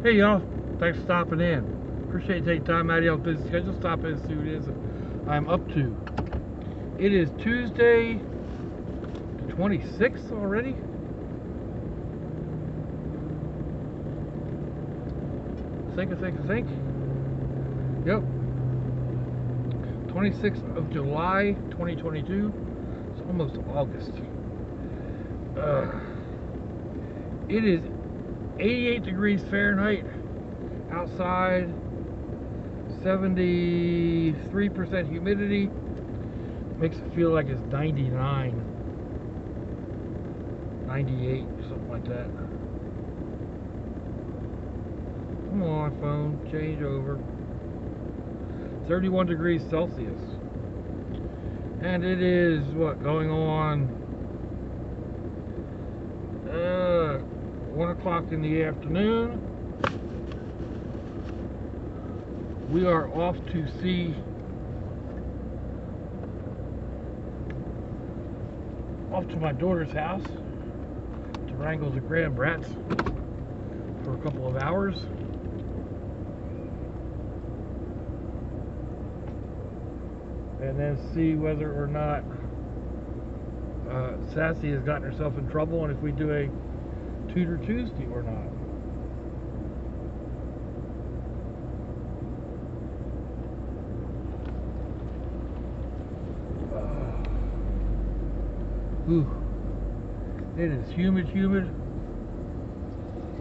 Hey y'all, thanks for stopping in. Appreciate you taking time out of your busy schedule. Stop in and see what it is I'm up to. It is Tuesday, the 26th already. I think. Yep. 26th of July, 2022. It's almost August. It is 88 degrees Fahrenheit outside, 73% humidity. Makes it feel like it's 99, 98, something like that. Come on, phone, change over. 31 degrees Celsius. And it is, what, going on 1 o'clock in the afternoon. We are off to see to my daughter's house to wrangle the grand brats for a couple of hours. And then see whether or not Sassy has gotten herself in trouble and if we do a Tutor Tuesday or not. Ooh, it is humid.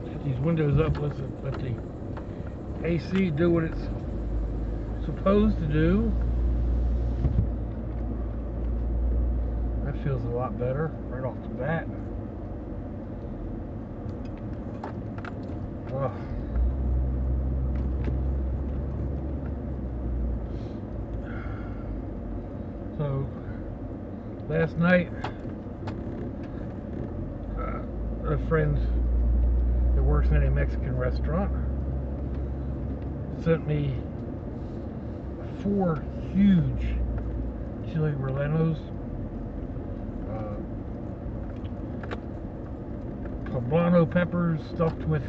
Get these windows up. Let the AC do what it's supposed to do. That feels a lot better right off the bat. Oh. So last night, a friend that works in a Mexican restaurant sent me 4 huge chili rellenos, poblano peppers stuffed with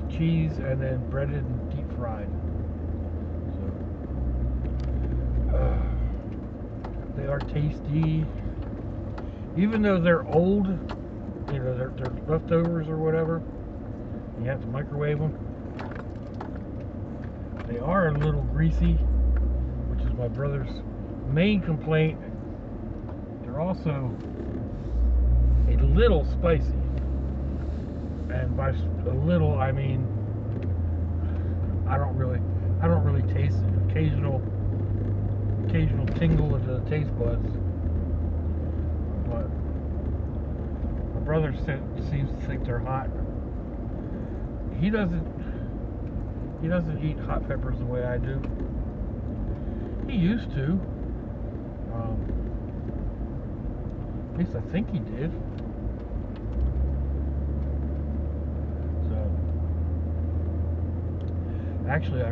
cheese and then breaded and deep fried. So they are tasty. Even though they're old, you know, they're leftovers or whatever, you have to microwave them. They are a little greasy, which is my brother's main complaint. They're also a little spicy, and by a little I mean I don't really taste it. Occasional tingle into the taste buds. But my brother seems to think they're hot. He doesn't eat hot peppers the way I do. He used to. At least I think he did. So actually I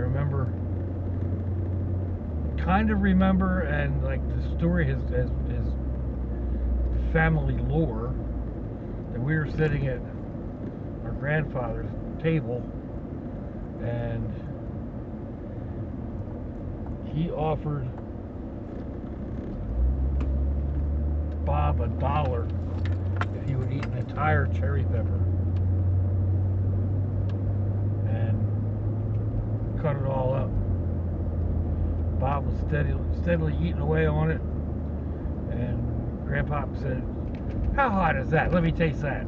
kind of remember, and like the story has family lore, that we were sitting at our grandfather's table and he offered Bob $1 if he would eat an entire cherry pepper and cut it all up. Bob was steadily eating away on it, and Grandpa said, "How hot is that? Let me taste that."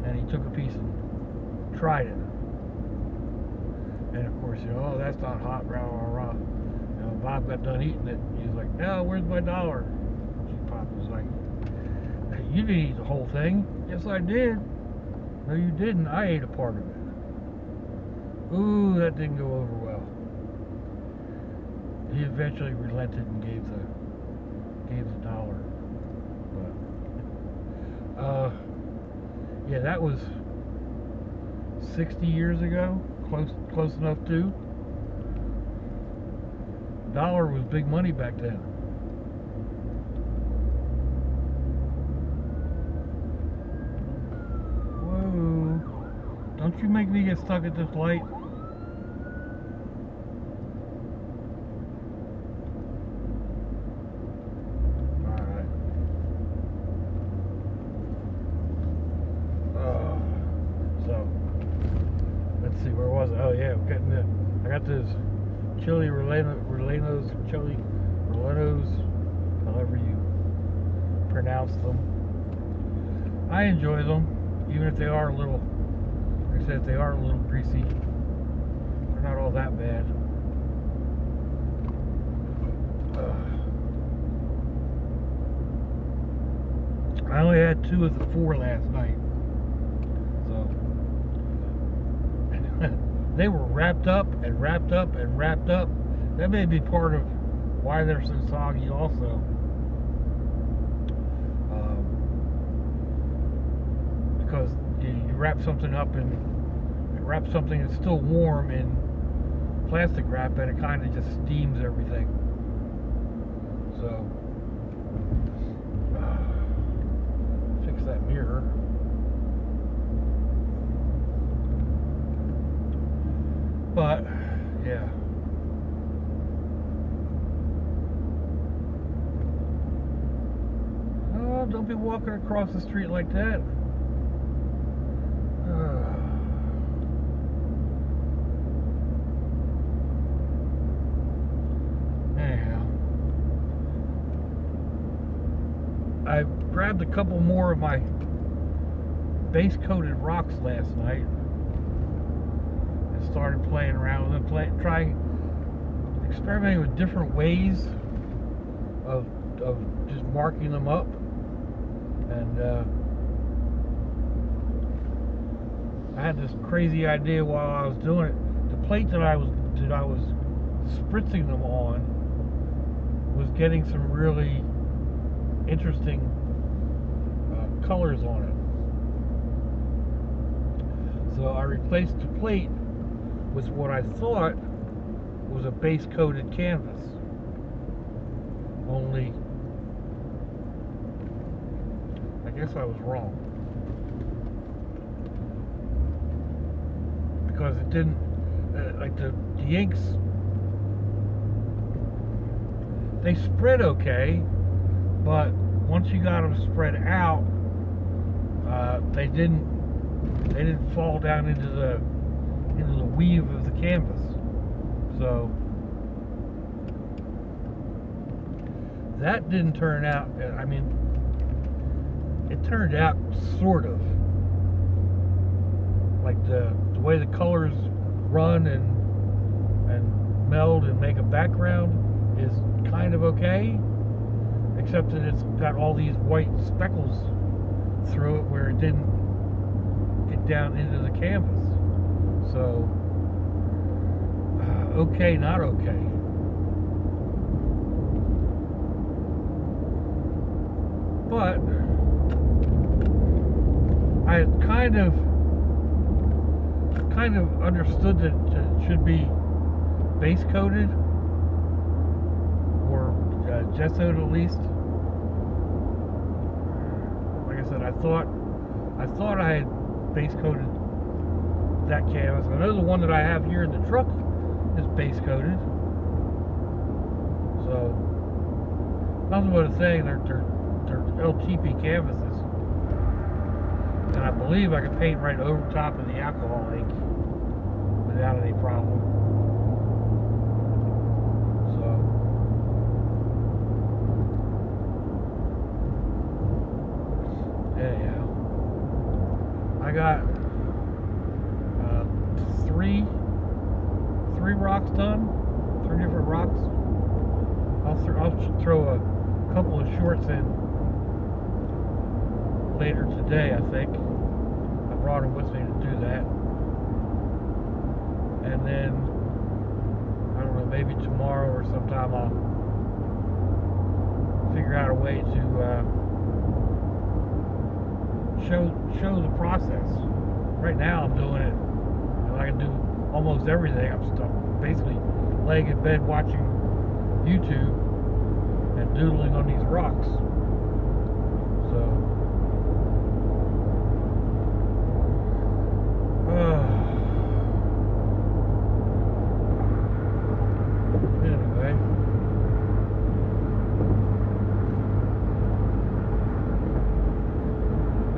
And he took a piece and tried it. And of course, you know, "Oh, that's not hot, rah, rah, rah." You know, Bob got done eating it. He was like, "Now, where's my $1?" Pop was like, "Hey, you didn't eat the whole thing." "Yes, I did." "No, you didn't. I ate a part of it." Ooh, that didn't go over well. He eventually relented and gave the $1. But yeah, that was 60 years ago. Close enough to. $1 was big money back then. Whoa. Don't you make me get stuck at this light. Alright. So, let's see, where was I? Oh yeah, I'm getting it. I got this chili rellenos, however you pronounce them. I enjoy them, even if they are a little, like I said, if they are a little greasy. They're not all that bad. I only had 2 of the 4 last night, so they were wrapped up and wrapped up and wrapped up. That may be part of why they're so soggy also. Because you wrap something up and wrap something that's still warm in plastic wrap, and it kind of just steams everything. So fix that mirror. But yeah. Oh, don't be walking across the street like that. Anyhow, I grabbed a couple more of my base coated rocks last night and started playing around with them, experimenting with different ways of just marking them up. And I had this crazy idea while I was doing it. The plate that I was spritzing them on was getting some really interesting colors on it. So I replaced the plate with what I thought was a base coated canvas. Only I guess I was wrong, because it didn't like the inks. They spread okay, but once you got them spread out, they didn't fall down into the weave of the canvas. So that didn't turn out. I mean, it turned out sort of like the way the colors run and meld and make a background is kind of okay, except that it's got all these white speckles through it where it didn't get down into the canvas. So okay, not okay. But I kind of understood that it should be base coated or gessoed at least. Like I said, I thought I had base coated that canvas. I know the one that I have here in the truck is base coated. So nothing but a saying, they're LTP canvases. And I believe I can paint right over top of the alcohol ink without any problem. So anyhow, I got three rocks done, 3 different rocks. I'll throw a couple of shorts in later today, I think. I brought them with me to do that. And then, I don't know, maybe tomorrow or sometime I'll figure out a way to show the process. Right now I'm doing it, and I can do almost everything. I'm basically laying in bed watching YouTube and doodling on these rocks. So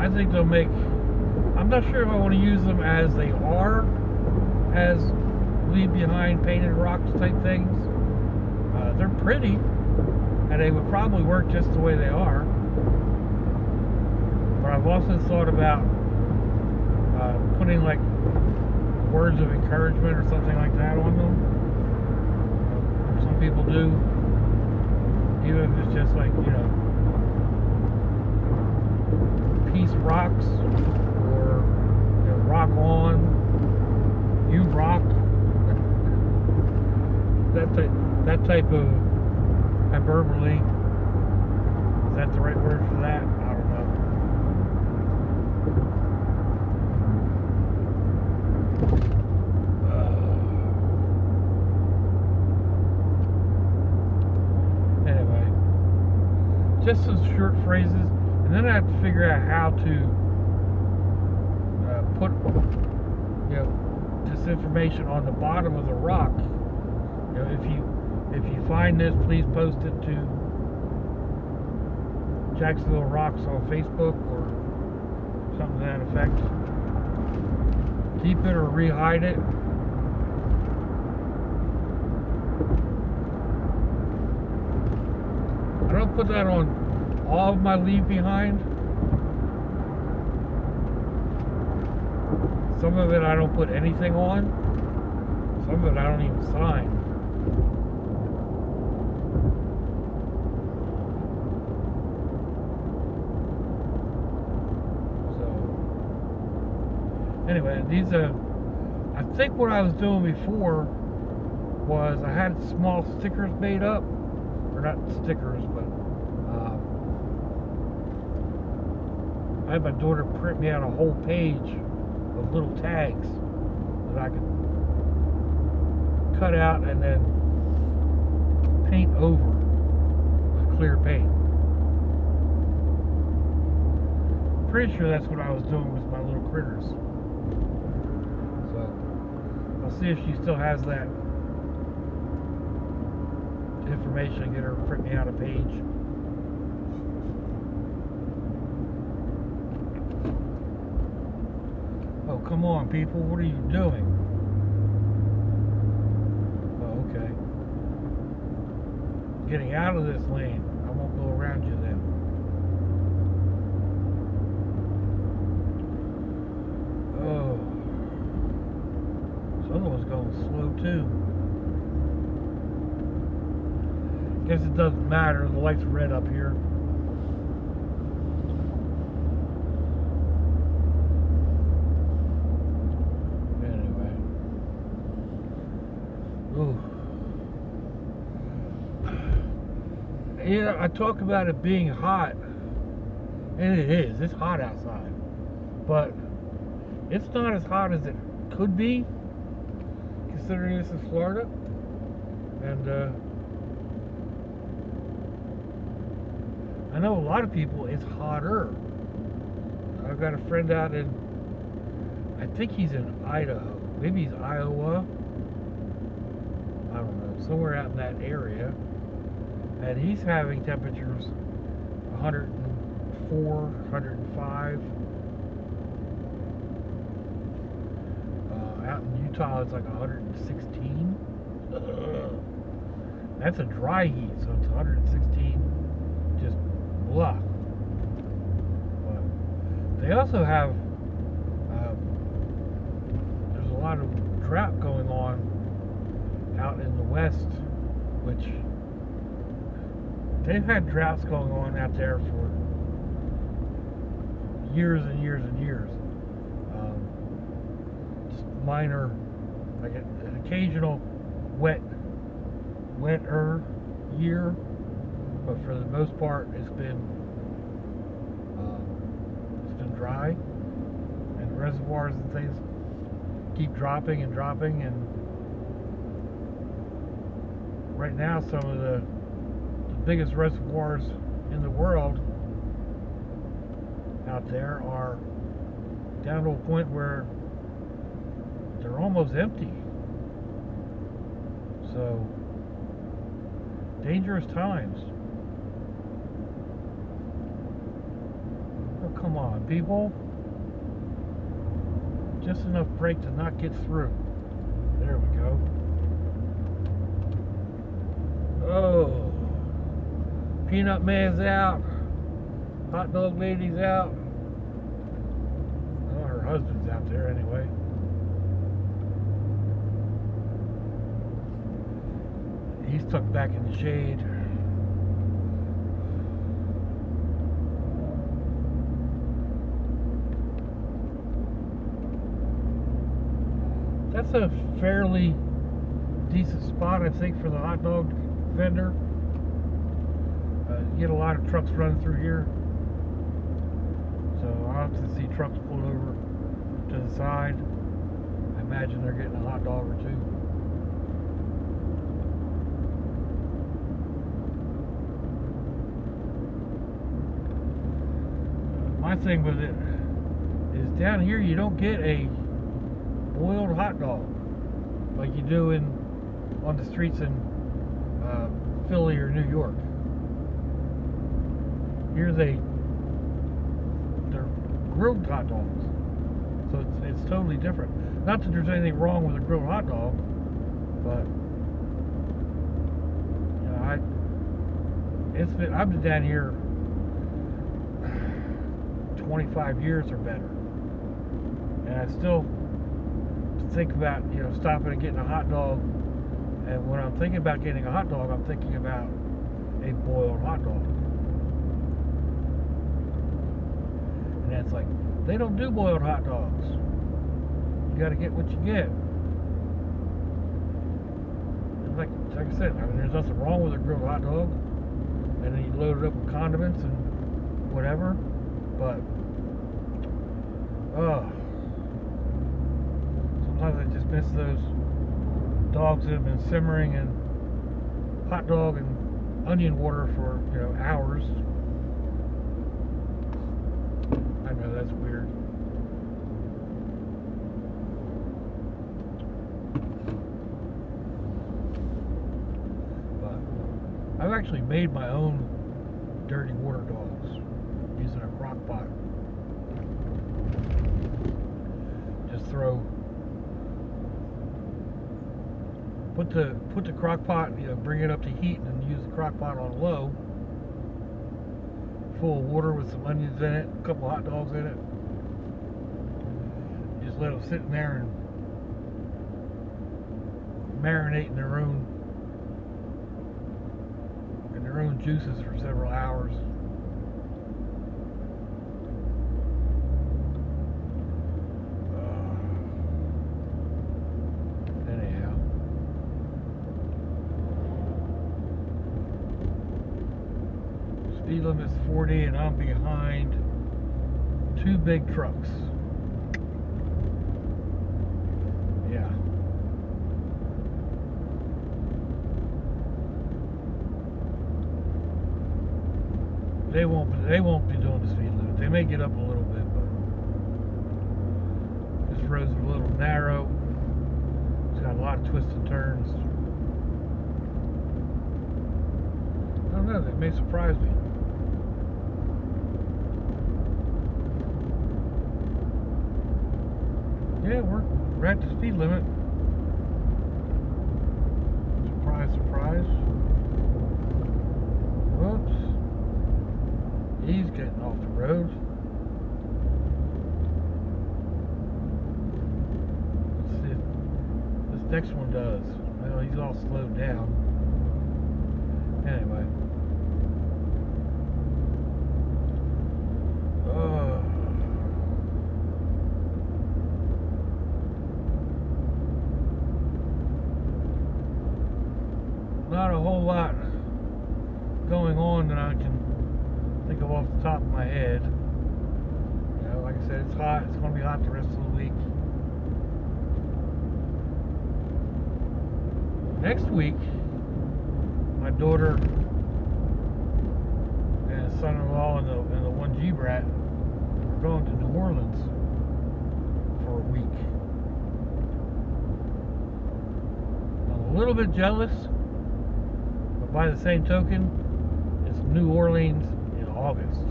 I think they'll make. I'm not sure if I want to use them as they are, as leave behind painted rocks type things. They're pretty, and they would probably work just the way they are. But I've also thought about putting like words of encouragement or something like that on them. Some people do, even if it's just like, you know, peace rocks, or, you know, rock on, you rock. That type of hyperbole. Is that the right word for that? I don't know. Anyway, just some short phrases, and then I have to figure out how to put, you know, this information on the bottom of the rock. You know, if you find this, please post it to Jacksonville Rocks on Facebook or something to that effect. Keep it or re-hide it. I don't put that on all of my leave behind. Some of it I don't put anything on. Some of it I don't even sign. Anyway, these I think what I was doing before was I had small stickers made up, or not stickers, but I had my daughter print me out a whole page of little tags that I could cut out and then paint over with clear paint. Pretty sure that's what I was doing with my little critters. So I'll see if she still has that information, get her to print me out a page. Oh, come on, people, what are you doing? Oh, okay. Getting out of this lane. I won't go around you then. Oh. This other one's going slow too. Guess it doesn't matter. The light's red up here. Anyway. Ooh. You know, I talk about it being hot, and it is. It's hot outside. But it's not as hot as it could be, considering this is Florida. And I know a lot of people it's hotter. I've got a friend out in, I think he's in Idaho, maybe he's Iowa, I don't know, somewhere out in that area, and he's having temperatures 104, 105. Out in Utah it's like 116. That's a dry heat, so it's 116, just blah. But they also have, there's a lot of drought going on out in the west, which they've had droughts going on out there for years and years and years. Just minor, like an occasional wetter year, but for the most part it's been dry, and reservoirs and things keep dropping and dropping, and right now some of the biggest reservoirs in the world out there are down to a point where they're almost empty. So dangerous times. Oh, Come on, people. Just enough brake to not get through. There we go. Oh. Peanut Man's out. Hot dog lady's out. Oh, her husband's out there anyway. He's tucked back in the shade. That's a fairly decent spot, I think, for the hot dog vendor. You get a lot of trucks running through here, so I'll often see trucks pull over to the side. I imagine they're getting a hot dog or two. My thing with it is down here you don't get a boiled hot dog like you do on the streets in Philly or New York. Here they're grilled hot dogs, so it's totally different. Not that there's anything wrong with a grilled hot dog, but you know, I've been down here 25 years or better, and I still think about, you know, stopping and getting a hot dog. And when I'm thinking about getting a hot dog, I'm thinking about a boiled hot dog. And that's like, they don't do boiled hot dogs. You got to get what you get. And like I said, I mean, there's nothing wrong with a grilled hot dog, and then you load it up with condiments and whatever. But sometimes I just miss those dogs that have been simmering in hot dog and onion water for, you know, hours. I know that's weird. But I've actually made my own dirty water dogs using a crock pot. Just put the crock pot, you know, bring it up to heat, and then use the crock pot on low, full of water with some onions in it, a couple hot dogs in it. Just let them sit in there and marinate in their own juices for several hours. Speed limit's 40 and I'm behind two big trucks. Yeah. They won't be doing the speed limit. They may get up a little bit, but this road's a little narrow. It's got a lot of twists and turns. I don't know, they may surprise me. Yeah, we're at the speed limit. Surprise, surprise. Whoops. He's getting off the road. Let's see if this next one does. Well, he's all slowed down. Anyway. Not a whole lot going on that I can think of off the top of my head. You know, like I said, it's hot. It's going to be hot the rest of the week. Next week, my daughter and son-in-law and the 1G brat are going to New Orleans for a week. I'm a little bit jealous. By the same token, it's New Orleans in August.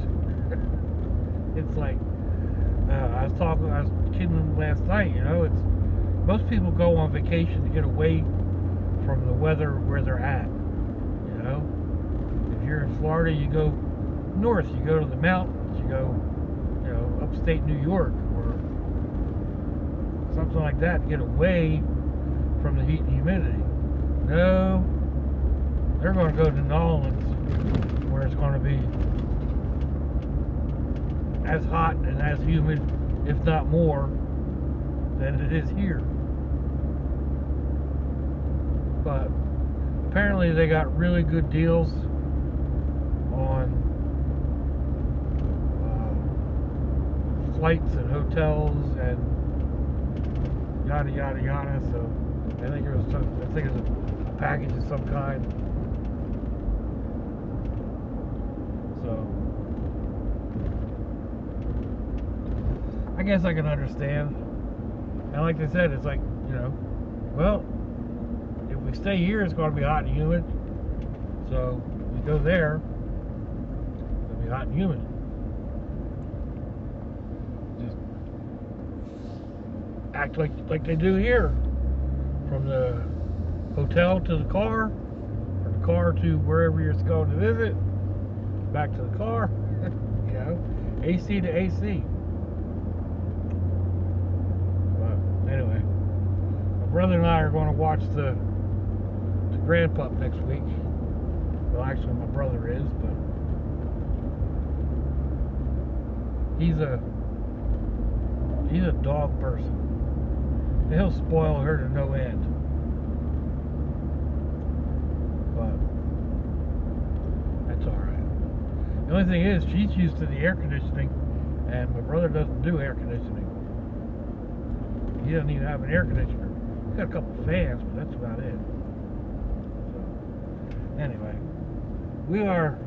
It's like, I was kidding them last night, it's, most people go on vacation to get away from the weather where they're at, If you're in Florida, you go north, you go to the mountains, you go, upstate New York or something like that to get away from the heat and humidity. No, they're going to go to New Orleans where it's going to be as hot and as humid, if not more, than it is here. But apparently they got really good deals on flights and hotels and yada yada yada. So I think it was a package of some kind. So I guess I can understand. And like I said, it's like, well, if we stay here, it's going to be hot and humid. So we go there, it'll be hot and humid. Just act like they do here, from the hotel to the car, or the car to wherever you're going to visit, back to the car, AC to AC. But anyway, my brother and I are going to watch the Grand Pup next week. Well, actually, my brother is, but he's a dog person. He'll spoil her to no end. But that's alright. The only thing is, she's used to the air conditioning, and my brother doesn't do air conditioning. He doesn't even have an air conditioner. He's got a couple fans, but that's about it. So, anyway, we are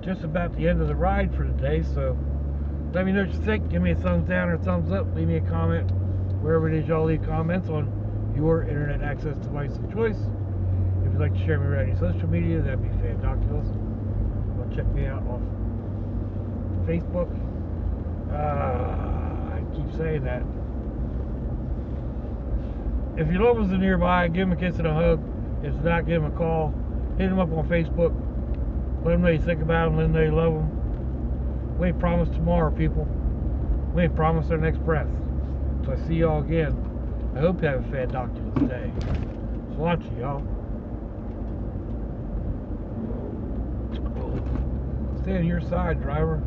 just about the end of the ride for today, so let me know what you think. Give me a thumbs down or a thumbs up. Leave me a comment wherever it is y'all leave comments on your internet access device of choice. If you'd like to share me around your social media, that'd be fantastic. Well, check me out on Facebook. I keep saying that. If your loved ones are nearby, give them a kiss and a hug. If not, give them a call. Hit them up on Facebook. Let them know you think about them. Let them know you love them. We ain't promised tomorrow, people. We ain't promised our next breath. So I see y'all again. I hope you have a fantastic day. So watch you, y'all. Stay on your side, driver.